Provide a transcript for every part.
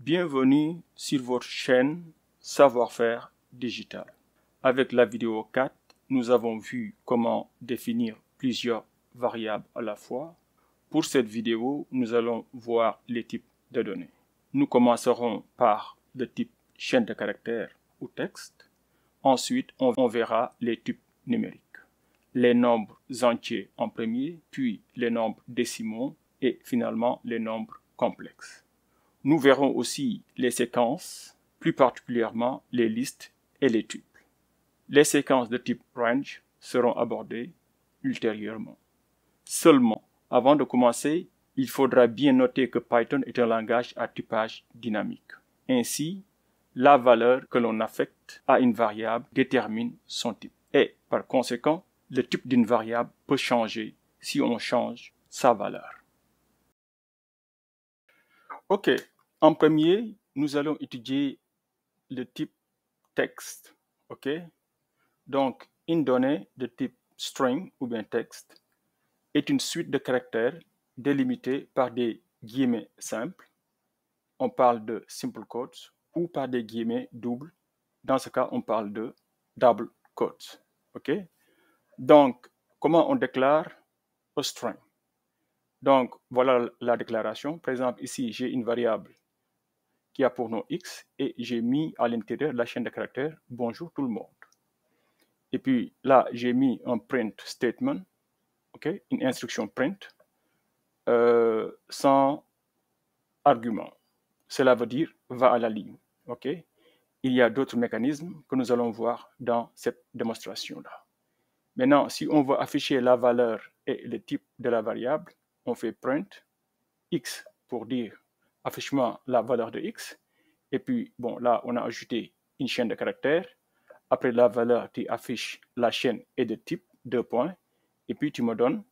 Bienvenue sur votre chaîne Savoir-faire digital. Avec la vidéo 4, nous avons vu comment définir plusieurs variables à la fois. Pour cette vidéo, nous allons voir les types de données. Nous commencerons par le type chaîne de caractères ou texte. Ensuite, on verra les types numériques. Les nombres entiers en premier, puis les nombres décimaux et finalement les nombres complexes. Nous verrons aussi les séquences, plus particulièrement les listes et les tuples. Les séquences de type range seront abordées ultérieurement. Seulement, avant de commencer, il faudra bien noter que Python est un langage à typage dynamique. Ainsi, la valeur que l'on affecte à une variable détermine son type. Et par conséquent, le type d'une variable peut changer si on change sa valeur. Ok, en premier, nous allons étudier le type texte. Ok, donc une donnée de type string ou bien texte est une suite de caractères délimités par des guillemets simples. On parle de simple quotes ou par des guillemets doubles. Dans ce cas, on parle de double quotes. Ok, donc comment on déclare un string? Donc voilà la déclaration. Par exemple, ici j'ai une variable qui a pour nom x et j'ai mis à l'intérieur de la chaîne de caractères bonjour tout le monde. Et puis là, j'ai mis un print statement, okay, une instruction print sans argument. Cela veut dire va à la ligne. Okay. Il y a d'autres mécanismes que nous allons voir dans cette démonstration-là. Maintenant, si on veut afficher la valeur et le type de la variable, on fait print x pour dire affichement la valeur de x. Et puis, bon, là, on a ajouté une chaîne de caractères. Après la valeur, tu affiches la chaîne et de type, 2 points. Et puis, tu me donnes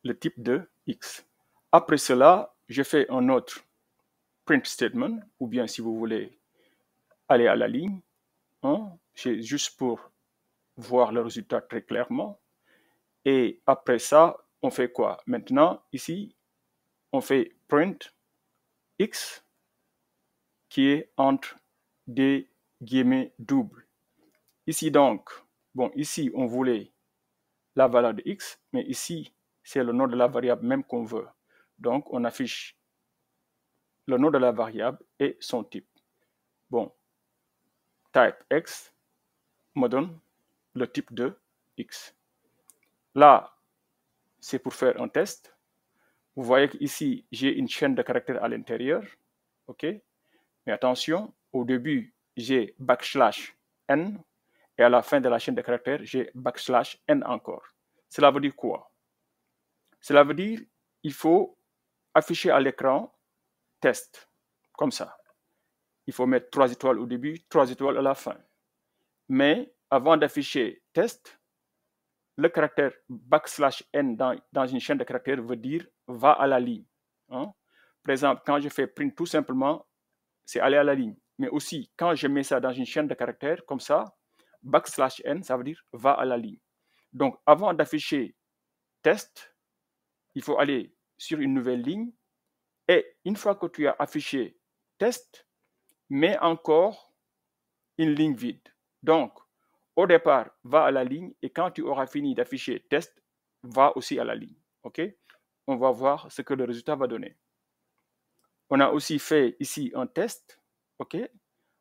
le type de x. Après cela, je fais un autre print statement, ou bien si vous voulez aller à la ligne, hein, c'est juste pour voir le résultat très clairement. Et après ça, on fait quoi? Maintenant, ici, on fait print x qui est entre des guillemets doubles. Ici donc, bon, ici on voulait la valeur de x, mais ici c'est le nom de la variable même qu'on veut. Donc on affiche le nom de la variable et son type. Bon, type x me donne le type de x. Là, c'est pour faire un test. Vous voyez qu'ici, j'ai une chaîne de caractères à l'intérieur. OK? Mais attention, au début, j'ai backslash n. Et à la fin de la chaîne de caractères, j'ai backslash n encore. Cela veut dire quoi? Cela veut dire qu'il faut afficher à l'écran test, comme ça. Il faut mettre 3 étoiles au début, 3 étoiles à la fin. Mais avant d'afficher test, le caractère backslash n dans une chaîne de caractères veut dire va à la ligne. Hein? Par exemple, quand je fais print tout simplement, c'est aller à la ligne. Mais aussi, quand je mets ça dans une chaîne de caractères, comme ça, backslash n, ça veut dire va à la ligne. Donc, avant d'afficher test, il faut aller sur une nouvelle ligne. Et une fois que tu as affiché test, mets encore une ligne vide. Donc, au départ, va à la ligne et quand tu auras fini d'afficher test, va aussi à la ligne. OK? On va voir ce que le résultat va donner. On a aussi fait ici un test, OK,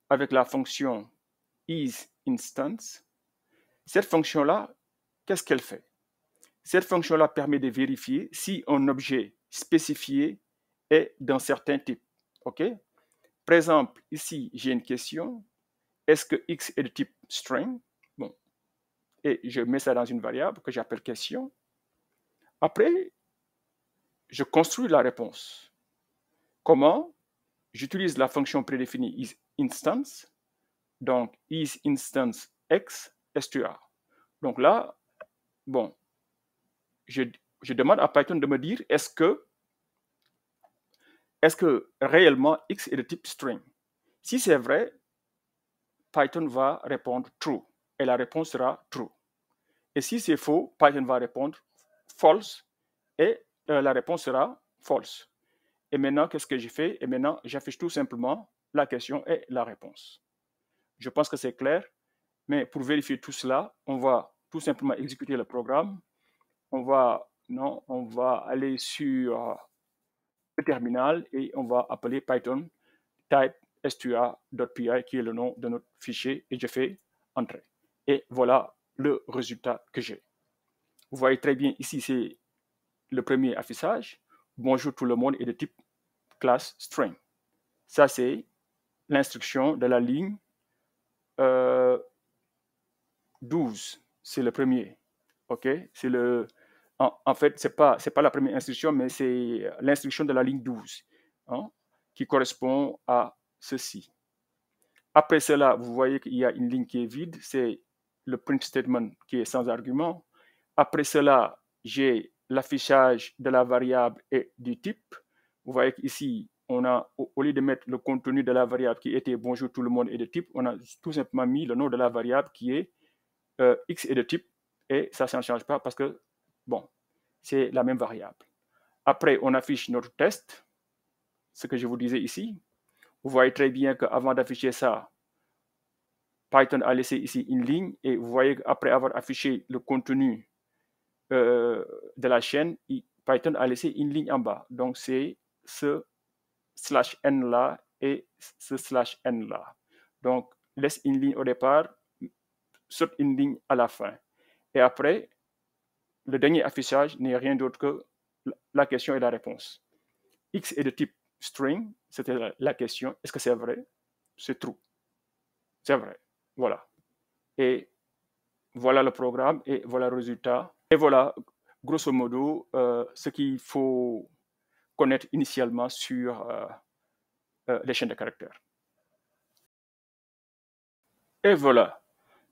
avec la fonction isInstance. Cette fonction-là, qu'est-ce qu'elle fait? Cette fonction-là permet de vérifier si un objet spécifié est d'un certain type. OK? Par exemple, ici, j'ai une question. Est-ce que x est de type string? Bon. Et je mets ça dans une variable que j'appelle question. Après, je construis la réponse. Comment? J'utilise la fonction prédéfinie isInstance. Donc, isInstance x str. Donc là, bon, je demande à Python de me dire est-ce que réellement x est de type string? Si c'est vrai, Python va répondre true et la réponse sera true. Et si c'est faux, Python va répondre false et la réponse sera false. Et maintenant, qu'est-ce que j'ai fait? Et maintenant, j'affiche tout simplement la question et la réponse. Je pense que c'est clair, mais pour vérifier tout cela, on va tout simplement exécuter le programme. On va aller sur le terminal et on va appeler Python type str.py qui est le nom de notre fichier et je fais entrer. Et voilà le résultat que j'ai. Vous voyez très bien ici, c'est le premier affichage. Bonjour tout le monde est de type classe string. Ça, c'est l'instruction de la ligne 12. C'est le premier. OK? C'est le. En fait, c'est pas la première instruction, mais c'est l'instruction de la ligne 12 hein, qui correspond à ceci. Après cela, vous voyez qu'il y a une ligne qui est vide, c'est le print statement qui est sans argument. Après cela, j'ai l'affichage de la variable et du type. Vous voyez qu'ici, on a, au lieu de mettre le contenu de la variable qui était bonjour tout le monde et de type, on a tout simplement mis le nom de la variable qui est x est de type et ça ne change pas parce que, bon, c'est la même variable. Après, on affiche notre test, ce que je vous disais ici. Vous voyez très bien qu'avant d'afficher ça, Python a laissé ici une ligne et vous voyez qu'après avoir affiché le contenu de la chaîne, Python a laissé une ligne en bas. Donc, c'est ce /n là et ce /n là. Donc, laisse une ligne au départ, saute une ligne à la fin. Et après, le dernier affichage n'est rien d'autre que la question et la réponse. X est de type string, c'était la question. Est-ce que c'est vrai? C'est true. C'est vrai. Voilà. Et voilà le programme et voilà le résultat. Et voilà, grosso modo, ce qu'il faut connaître initialement sur les chaînes de caractères. Et voilà.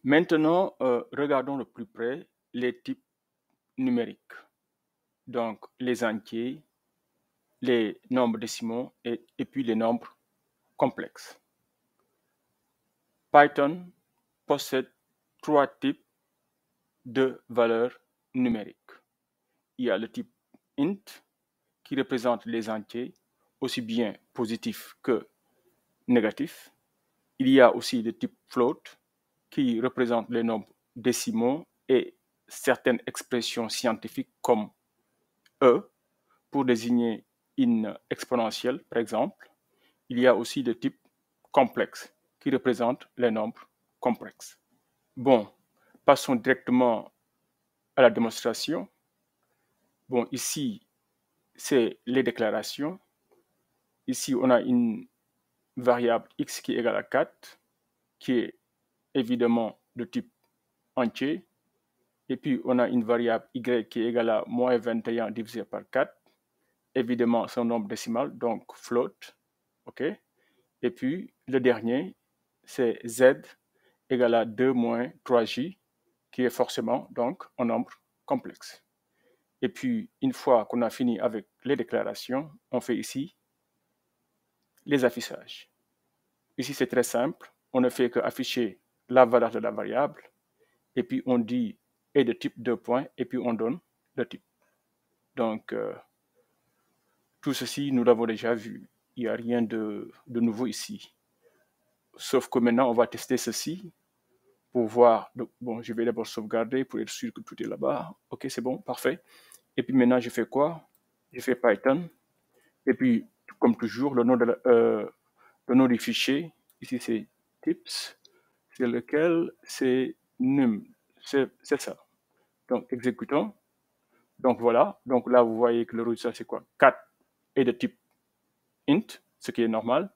Maintenant, regardons de plus près les types numériques. Donc, les entiers, les nombres décimaux et puis les nombres complexes. Python possède trois types de valeurs numériques. Il y a le type int qui représente les entiers, aussi bien positifs que négatifs. Il y a aussi le type float qui représente les nombres décimaux et certaines expressions scientifiques comme E pour désigner une exponentielle, par exemple. Il y a aussi le type complexe qui représente les nombres complexes. Bon, passons directement à la démonstration. Bon, ici, c'est les déclarations. Ici, on a une variable x qui est égale à 4, qui est évidemment de type entier. Et puis, on a une variable y qui est égale à moins 21 divisé par 4. Évidemment, c'est un nombre décimal, donc float. OK? Et puis, le dernier, c'est z égale à 2 moins 3j, qui est forcément donc un nombre complexe. Et puis, une fois qu'on a fini avec les déclarations, on fait ici les affichages. Ici, c'est très simple. On ne fait qu'afficher la valeur de la variable, et puis on dit est de type 2 points, et puis on donne le type. Donc, tout ceci, nous l'avons déjà vu. Il n'y a rien de nouveau ici. Sauf que maintenant, on va tester ceci pour voir. Donc, bon, je vais d'abord sauvegarder pour être sûr que tout est là-bas. OK, c'est bon, parfait. Et puis maintenant, je fais quoi? Je fais Python. Et puis, comme toujours, le nom du fichier, ici c'est tips, c'est lequel? C'est num. C'est ça. Donc, exécutons. Donc, voilà. Donc là, vous voyez que le résultat, c'est quoi? 4 est de type int, ce qui est normal.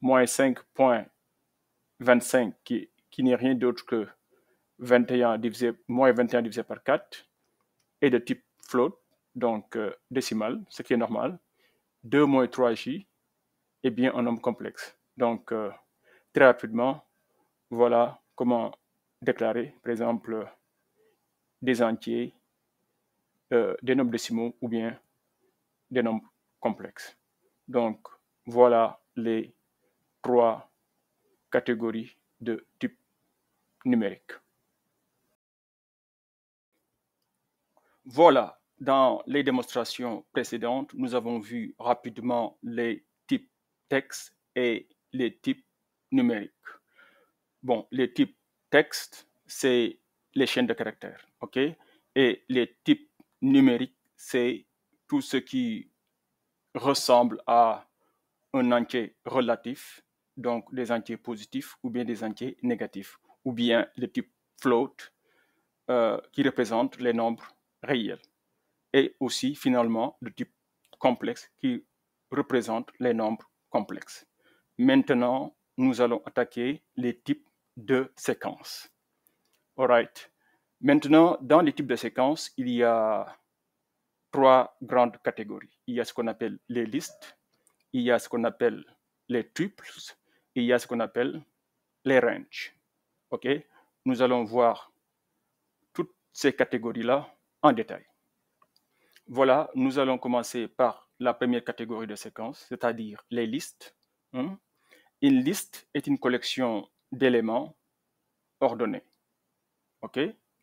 Moins 5.25, qui n'est rien d'autre que 21 moins 21 divisé par 4, est de type float, donc décimal, ce qui est normal. 2 moins 3j est bien un nombre complexe. Donc, très rapidement, voilà comment déclarer, par exemple, des entiers, des nombres décimaux ou bien des nombres complexes. Donc, voilà les trois catégories de type numérique. Voilà, Dans les démonstrations précédentes, nous avons vu rapidement les types texte et les types numériques. Bon, les types texte, c'est les chaînes de caractères, ok? Et les types numériques, c'est tout ce qui ressemble à un entier relatif, donc des entiers positifs ou bien des entiers négatifs, ou bien le type float qui représente les nombres réels, et aussi finalement le type complexe qui représente les nombres complexes. Maintenant, nous allons attaquer les types de séquences. Alright. Maintenant, dans les types de séquences, il y a trois grandes catégories. Il y a ce qu'on appelle les listes, il y a ce qu'on appelle les tuples, et il y a ce qu'on appelle les ranges. OK? Nous allons voir toutes ces catégories-là en détail. Voilà, nous allons commencer par la première catégorie de séquences, c'est-à-dire les listes. Une liste est une collection d'éléments ordonnés. OK?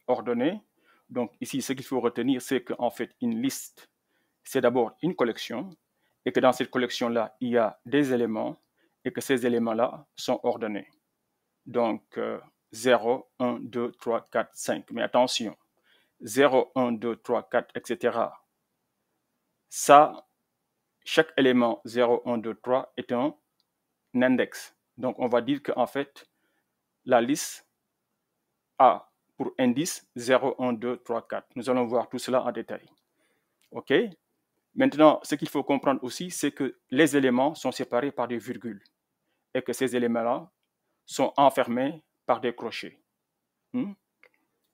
Ordonnés. Donc ici, ce qu'il faut retenir, c'est qu'en fait, une liste, c'est d'abord une collection, et que dans cette collection-là, il y a des éléments, et que ces éléments-là sont ordonnés. Donc, 0, 1, 2, 3, 4, 5. Mais attention, 0, 1, 2, 3, 4, etc. Ça, chaque élément 0, 1, 2, 3 est un index. Donc, on va dire qu'en fait, la liste a pour indice 0, 1, 2, 3, 4. Nous allons voir tout cela en détail. OK? Maintenant, ce qu'il faut comprendre aussi, c'est que les éléments sont séparés par des virgules et que ces éléments-là sont enfermés par des crochets.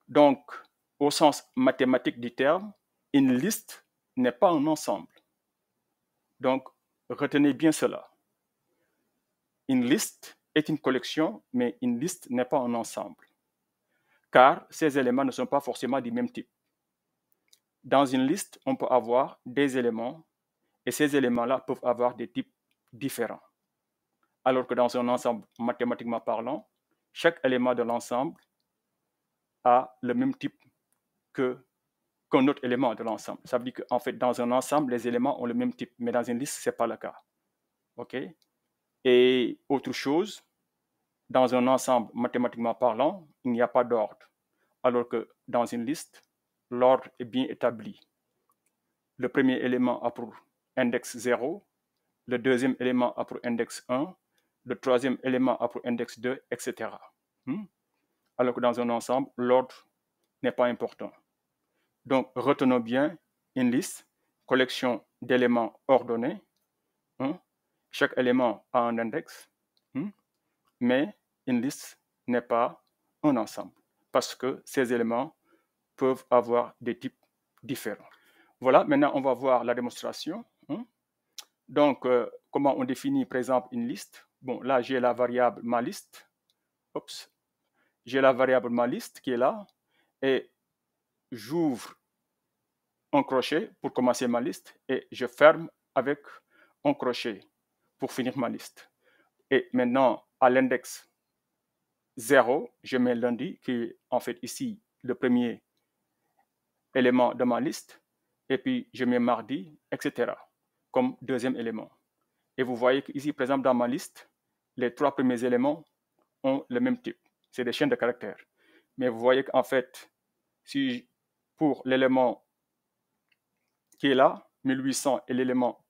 Donc, au sens mathématique du terme, une liste n'est pas un ensemble. Donc, retenez bien cela. Une liste est une collection, mais une liste n'est pas un ensemble, car ces éléments ne sont pas forcément du même type. Dans une liste, on peut avoir des éléments, et ces éléments-là peuvent avoir des types différents. Alors que dans un ensemble, mathématiquement parlant, chaque élément de l'ensemble a le même type qu'un autre élément de l'ensemble. Ça veut dire qu'en fait, dans un ensemble, les éléments ont le même type, mais dans une liste, ce n'est pas le cas. OK? Et autre chose, dans un ensemble, mathématiquement parlant, il n'y a pas d'ordre. Alors que dans une liste, l'ordre est bien établi. Le premier élément a pour index 0, le deuxième élément a pour index 1, le troisième élément a pour index 2, etc. Alors que dans un ensemble, l'ordre n'est pas important. Donc, retenons bien une liste, collection d'éléments ordonnés. Chaque élément a un index, mais une liste n'est pas un ensemble parce que ces éléments peuvent avoir des types différents. Voilà, maintenant on va voir la démonstration. Donc, comment on définit par exemple une liste? Bon, là j'ai la variable ma liste. Oups. J'ai la variable ma liste qui est là et j'ouvre un crochet pour commencer ma liste et je ferme avec un crochet pour finir ma liste. Et maintenant, à l'index 0, je mets lundi, qui est en fait ici le premier élément de ma liste, et puis je mets mardi, etc., comme deuxième élément. Et vous voyez qu'ici, par exemple, dans ma liste, les trois premiers éléments ont le même type. C'est des chaînes de caractères. Mais vous voyez qu'en fait, si pour l'élément qui est là, 1800, et l'élément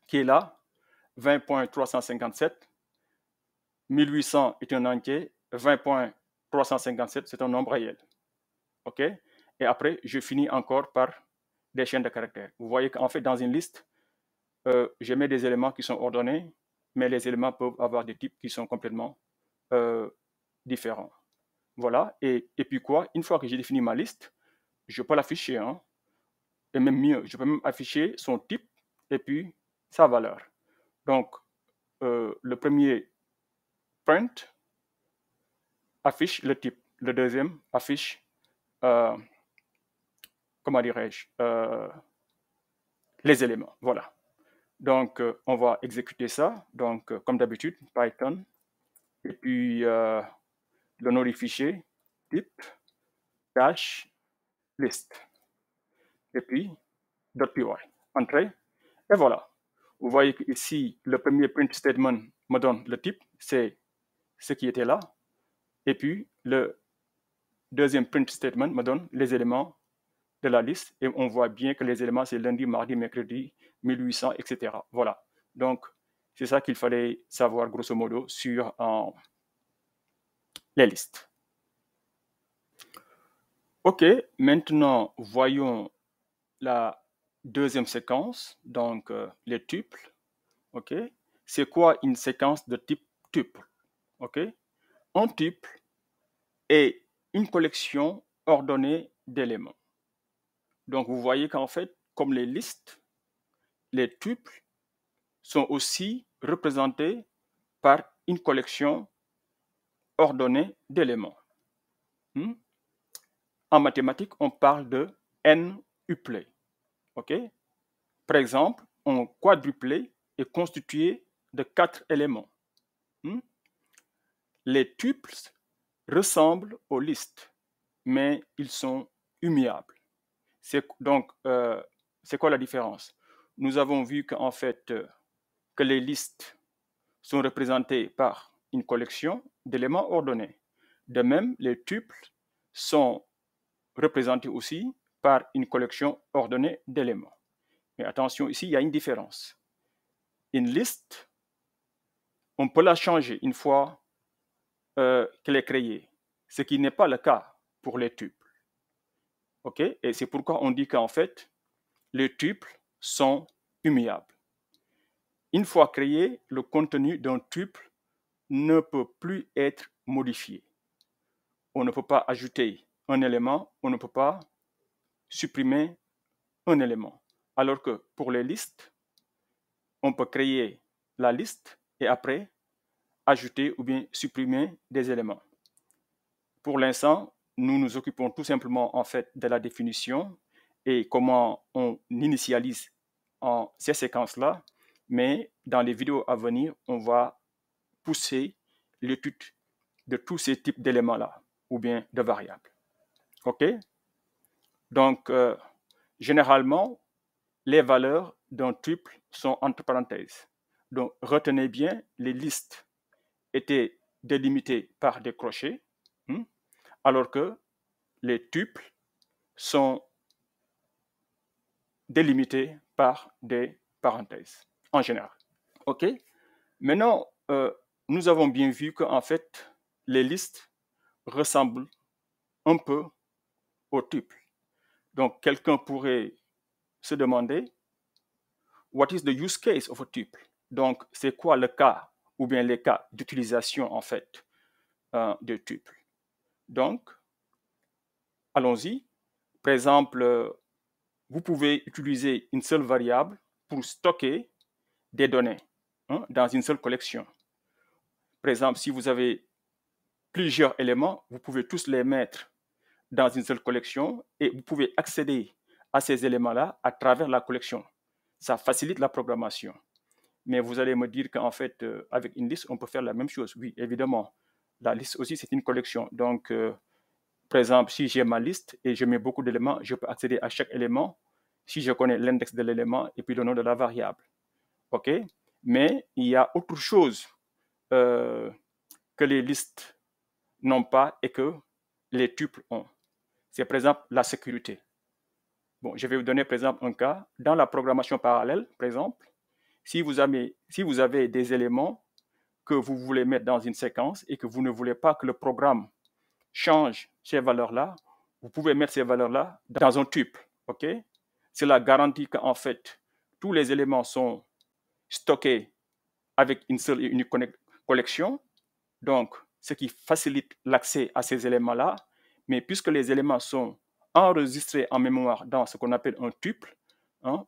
qui est là, 20.357, 1800 est un entier, 20.357, c'est un nombre réel. OK? Et après, je finis encore par des chaînes de caractères. Vous voyez qu'en fait, dans une liste, je mets des éléments qui sont ordonnés, mais les éléments peuvent avoir des types qui sont complètement différents. Voilà. Et puis quoi? Une fois que j'ai défini ma liste, je peux l'afficher. Et même mieux, je peux même afficher son type et puis sa valeur. Donc, le premier print affiche le type. Le deuxième affiche, comment dirais-je, les éléments. Voilà. Donc, on va exécuter ça. Donc, comme d'habitude, Python. Et puis, le nom du fichier, type, dash, list. et puis .py, entrée, et voilà. Vous voyez qu'ici, le premier print statement me donne le type, c'est ce qui était là, et puis le deuxième print statement me donne les éléments de la liste, et on voit bien que les éléments, c'est lundi, mardi, mercredi, 1800, etc. Voilà. Donc, c'est ça qu'il fallait savoir, grosso modo, sur les listes. OK, maintenant, voyons la deuxième séquence, donc les tuples. OK, c'est quoi une séquence de type tuple? OK, un tuple est une collection ordonnée d'éléments. Donc, vous voyez qu'en fait, comme les listes, les tuples sont aussi représentés par une collection ordonnée d'éléments. En mathématiques, on parle de n-uplé. OK? Par exemple, un quadruplé est constitué de 4 éléments. Les tuples ressemblent aux listes, mais ils sont immuables. Donc, c'est quoi la différence? Nous avons vu qu'en fait, que les listes sont représentées par une collection d'éléments ordonnés. De même, les tuples sont représentés aussi par une collection ordonnée d'éléments. Mais attention, ici, il y a une différence. Une liste, on peut la changer une fois qu'elle est créée, ce qui n'est pas le cas pour les tuples. OK? Et c'est pourquoi on dit qu'en fait, les tuples sont immuables. Une fois créé, le contenu d'un tuple ne peut plus être modifié. On ne peut pas ajouter un élément, on ne peut pas supprimer un élément. Alors que pour les listes, on peut créer la liste et après ajouter ou bien supprimer des éléments. Pour l'instant, nous nous occupons tout simplement en fait de la définition et comment on initialise ces séquences-là, mais dans les vidéos à venir, on va pousser l'étude de tous ces types d'éléments-là ou bien de variables. OK? Donc, généralement, les valeurs d'un tuple sont entre parenthèses. Donc, retenez bien, les listes étaient délimitées par des crochets, alors que les tuples sont délimités par des parenthèses, en général. OK? Maintenant, nous avons bien vu qu'en fait, les listes ressemblent un peu aux tuples. Donc, quelqu'un pourrait se demander, what is the use case of a tuple? Donc, c'est quoi le cas ou bien les cas d'utilisation en fait de tuples? Donc, allons-y. Par exemple, vous pouvez utiliser une seule variable pour stocker des données dans une seule collection. Par exemple, si vous avez plusieurs éléments, vous pouvez tous les mettre dans une seule collection et vous pouvez accéder à ces éléments-là à travers la collection. Ça facilite la programmation. Mais vous allez me dire qu'en fait, avec une liste, on peut faire la même chose. Oui, évidemment. La liste aussi, c'est une collection. Donc, par exemple, si j'ai ma liste et je mets beaucoup d'éléments, je peux accéder à chaque élément si je connais l'index de l'élément et puis le nom de la variable. OK? Mais il y a autre chose que les listes n'ont pas et que les tuples ont. C'est par exemple la sécurité. Bon, je vais vous donner par exemple un cas. Dans la programmation parallèle, par exemple, si vous avez des éléments que vous voulez mettre dans une séquence et que vous ne voulez pas que le programme change ces valeurs-là, vous pouvez mettre ces valeurs-là dans un tuple. OK? Cela garantit qu'en fait, tous les éléments sont stockés avec une seule et unique collection. Donc, ce qui facilite l'accès à ces éléments-là. Mais puisque les éléments sont enregistrés en mémoire dans ce qu'on appelle un tuple,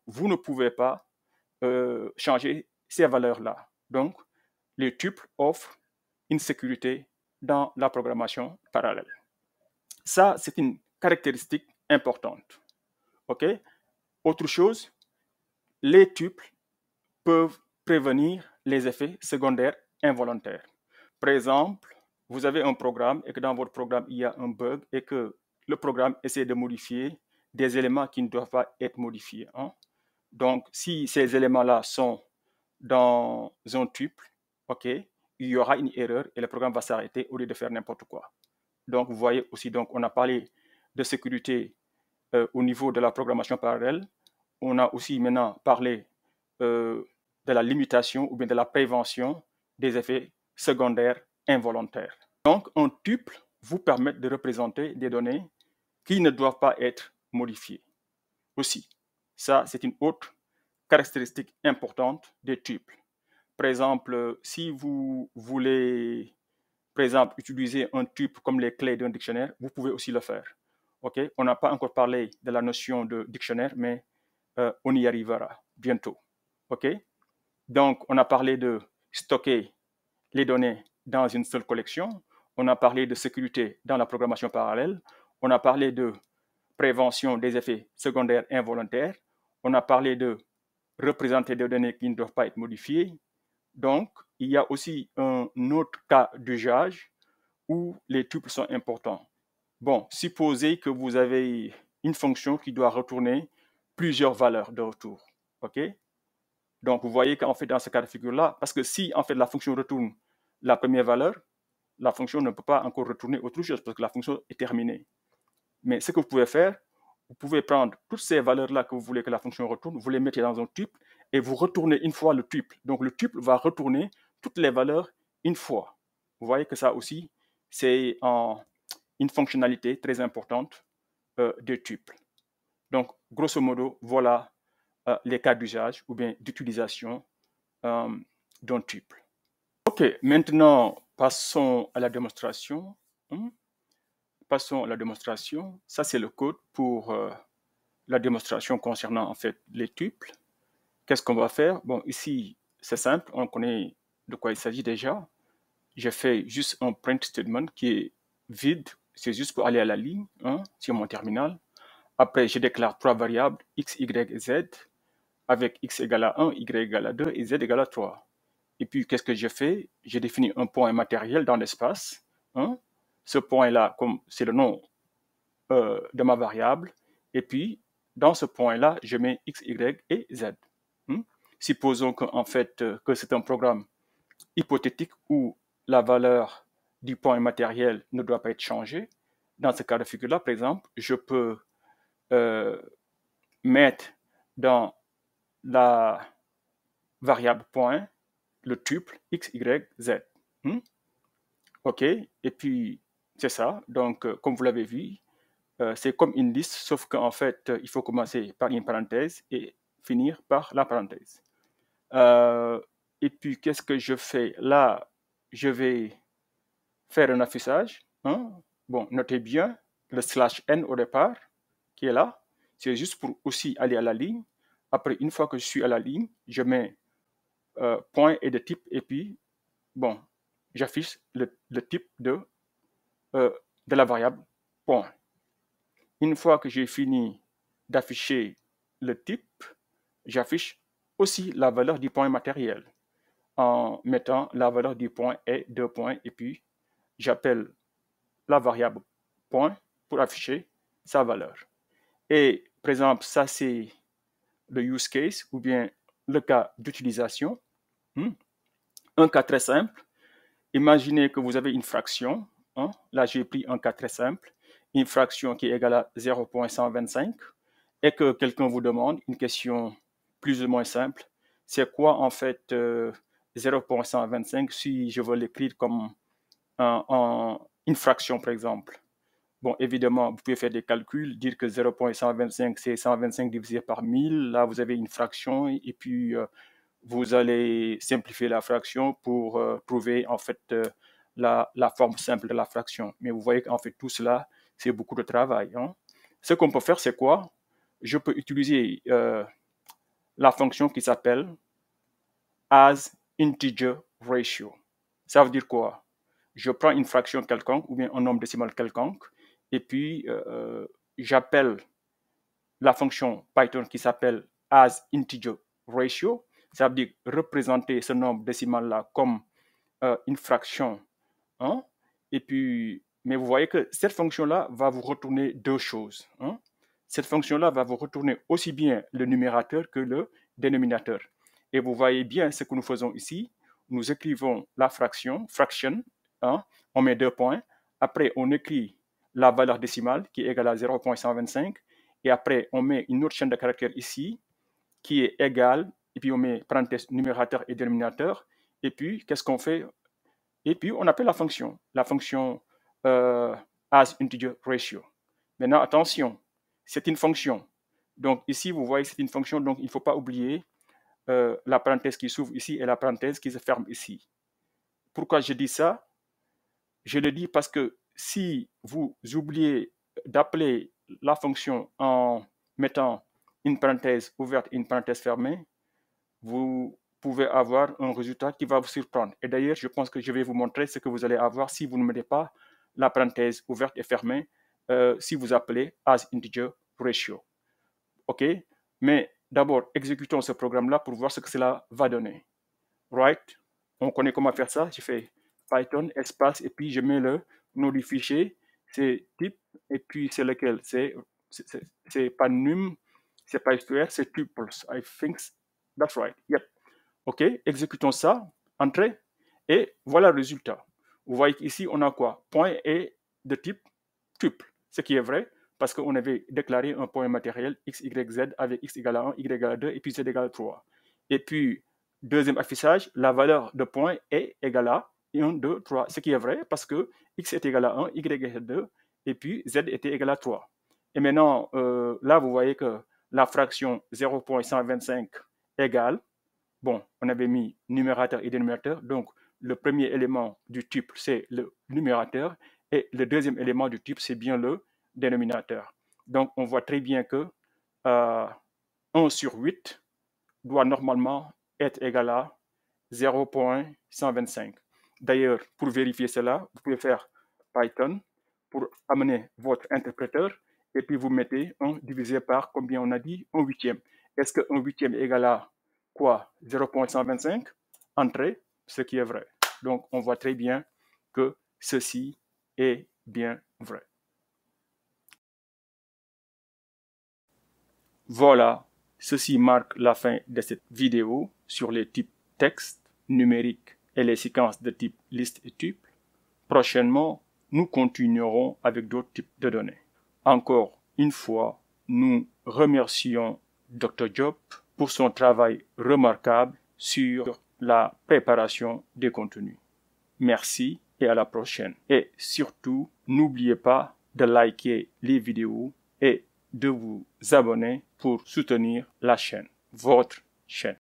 vous ne pouvez pas changer ces valeurs-là. Donc, les tuples offrent une sécurité dans la programmation parallèle. Ça, c'est une caractéristique importante. OK? Autre chose, les tuples peuvent prévenir les effets secondaires involontaires. Par exemple, vous avez un programme et que dans votre programme, il y a un bug et que le programme essaie de modifier des éléments qui ne doivent pas être modifiés. Hein. Donc, si ces éléments-là sont dans un tuple, OK, il y aura une erreur et le programme va s'arrêter au lieu de faire n'importe quoi. Donc, vous voyez aussi, donc, on a parlé de sécurité au niveau de la programmation parallèle. On a aussi maintenant parlé de la limitation ou bien de la prévention des effets secondaires involontaires. Donc, un tuple vous permet de représenter des données qui ne doivent pas être modifiées aussi. Ça, c'est une autre caractéristique importante des tuples. Par exemple, si vous voulez, par exemple, utiliser un tuple comme les clés d'un dictionnaire, vous pouvez aussi le faire. Okay? On n'a pas encore parlé de la notion de dictionnaire, mais on y arrivera bientôt. Okay? Donc, on a parlé de stocker les données dans une seule collection. On a parlé de sécurité dans la programmation parallèle. On a parlé de prévention des effets secondaires involontaires. On a parlé de représenter des données qui ne doivent pas être modifiées. Donc, il y a aussi un autre cas d'usage où les tuples sont importants. Bon, supposez que vous avez une fonction qui doit retourner plusieurs valeurs de retour. OK? Donc, vous voyez qu'en fait, dans ce cas de figure-là, parce que si en fait la fonction retourne la première valeur, la fonction ne peut pas encore retourner autre chose parce que la fonction est terminée. Mais ce que vous pouvez faire, vous pouvez prendre toutes ces valeurs-là que vous voulez que la fonction retourne, vous les mettez dans un tuple et vous retournez une fois le tuple. Donc, le tuple va retourner toutes les valeurs une fois. Vous voyez que ça aussi, c'est une fonctionnalité très importante des tuples. Donc, grosso modo, voilà les cas d'usage ou bien d'utilisation d'un tuple. OK, maintenant, passons à la démonstration. Passons à la démonstration. Ça, c'est le code pour la démonstration concernant en fait les tuples. Qu'est-ce qu'on va faire? Bon, ici, c'est simple, on connaît de quoi il s'agit déjà. J'ai fait juste un print statement qui est vide, c'est juste pour aller à la ligne sur mon terminal. Après, je déclare trois variables, x, y et z, avec x égale à 1, y égale à 2 et z égale à 3. Et puis, qu'est-ce que j'ai fait? J'ai défini un point matériel dans l'espace. Ce point-là, comme c'est le nom de ma variable. Et puis, dans ce point-là, je mets x, y et z. Supposons qu'en fait, que c'est un programme hypothétique où la valeur du point matériel ne doit pas être changée. Dans ce cas de figure-là, par exemple, je peux mettre dans la variable point le tuple x, y, z. OK, et puis c'est ça. Donc, comme vous l'avez vu, c'est comme une liste, sauf qu'en fait, il faut commencer par une parenthèse et finir par la parenthèse. Et puis, qu'est-ce que je fais? Là, je vais faire un affichage. Bon, notez bien le /n au départ, qui est là. C'est juste pour aussi aller à la ligne. Après, une fois que je suis à la ligne, je mets point et de type, et puis, bon, j'affiche le type de la variable point. Une fois que j'ai fini d'afficher le type, j'affiche aussi la valeur du point matériel en mettant la valeur du point est 2 points et puis j'appelle la variable point pour afficher sa valeur. Et par exemple, ça c'est le use case ou bien le cas d'utilisation. Un cas très simple. Imaginez que vous avez une fraction. Là, j'ai pris un cas très simple. Une fraction qui est égale à 0,125 et que quelqu'un vous demande une question plus ou moins simple. C'est quoi en fait 0,125 si je veux l'écrire comme une fraction par exemple? Bon, évidemment, vous pouvez faire des calculs, dire que 0,125 c'est 125 divisé par 1000. Là, vous avez une fraction et puis vous allez simplifier la fraction pour trouver en fait la forme simple de la fraction. Mais vous voyez qu'en fait tout cela, c'est beaucoup de travail. Ce qu'on peut faire, c'est quoi? Je peux utiliser la fonction qui s'appelle asIntegerRatio. Ça veut dire quoi? Je prends une fraction quelconque ou bien un nombre décimal quelconque et puis j'appelle la fonction Python qui s'appelle asIntegerRatio. Ça veut dire représenter ce nombre décimal-là comme une fraction. Et puis, mais vous voyez que cette fonction-là va vous retourner deux choses. cette fonction-là va vous retourner aussi bien le numérateur que le dénominateur. Et vous voyez bien ce que nous faisons ici. Nous écrivons la fraction, hein, on met 2 points. Après, on écrit la valeur décimale qui est égale à 0,125. Et après, on met une autre chaîne de caractères ici qui est égale. Et puis, on met parenthèse numérateur et dénominateur. Et puis, qu'est-ce qu'on fait? Et puis, on appelle la fonction as integer ratio. Maintenant, attention, c'est une fonction. Donc, ici, vous voyez, c'est une fonction. Donc, il ne faut pas oublier la parenthèse qui s'ouvre ici et la parenthèse qui se ferme ici. Pourquoi je dis ça? Je le dis parce que si vous oubliez d'appeler la fonction en mettant une parenthèse ouverte et une parenthèse fermée, vous pouvez avoir un résultat qui va vous surprendre. Et d'ailleurs, je pense que je vais vous montrer ce que vous allez avoir si vous ne mettez pas la parenthèse ouverte et fermée, si vous appelez as integer ratio. OK? Mais d'abord, exécutons ce programme-là pour voir ce que cela va donner. Right? On connaît comment faire ça. Je fais Python, espace, et puis je mets le nom du fichier, c'est type, et puis c'est lequel? C'est pas num, c'est pas histoire, c'est tuples. I think that's right. Yep. OK, exécutons ça, entrée, et voilà le résultat. Vous voyez qu'ici, on a quoi? Point est de type tuple, ce qui est vrai, parce qu'on avait déclaré un point matériel x, y, z avec x égale à 1, y égale à 2, et puis z égale à 3. Et puis, deuxième affichage, la valeur de point est égale à 1, 2, 3, ce qui est vrai, parce que x est égal à 1, y est égal à 2, et puis z était égal à 3. Et maintenant, là, vous voyez que la fraction 0,125 égale, bon, on avait mis numérateur et dénominateur, donc le premier élément du tuple, c'est le numérateur, et le deuxième élément du tuple, c'est bien le dénominateur. Donc, on voit très bien que 1 sur 8 doit normalement être égal à 0,125. D'ailleurs, pour vérifier cela, vous pouvez faire Python pour amener votre interpréteur, et puis vous mettez 1 divisé par combien on a dit? 1 huitième. Est-ce que 1 huitième est égal à quoi? 0,125? Entrée, ce qui est vrai. Donc, on voit très bien que ceci est bien vrai. Voilà, ceci marque la fin de cette vidéo sur les types texte, numérique et les séquences de type liste et tuple. Prochainement, nous continuerons avec d'autres types de données. Encore une fois, nous remercions Dr. Job pour son travail remarquable sur la préparation des contenus. Merci et à la prochaine. Et surtout, n'oubliez pas de liker les vidéos et de vous abonner pour soutenir la chaîne, votre chaîne.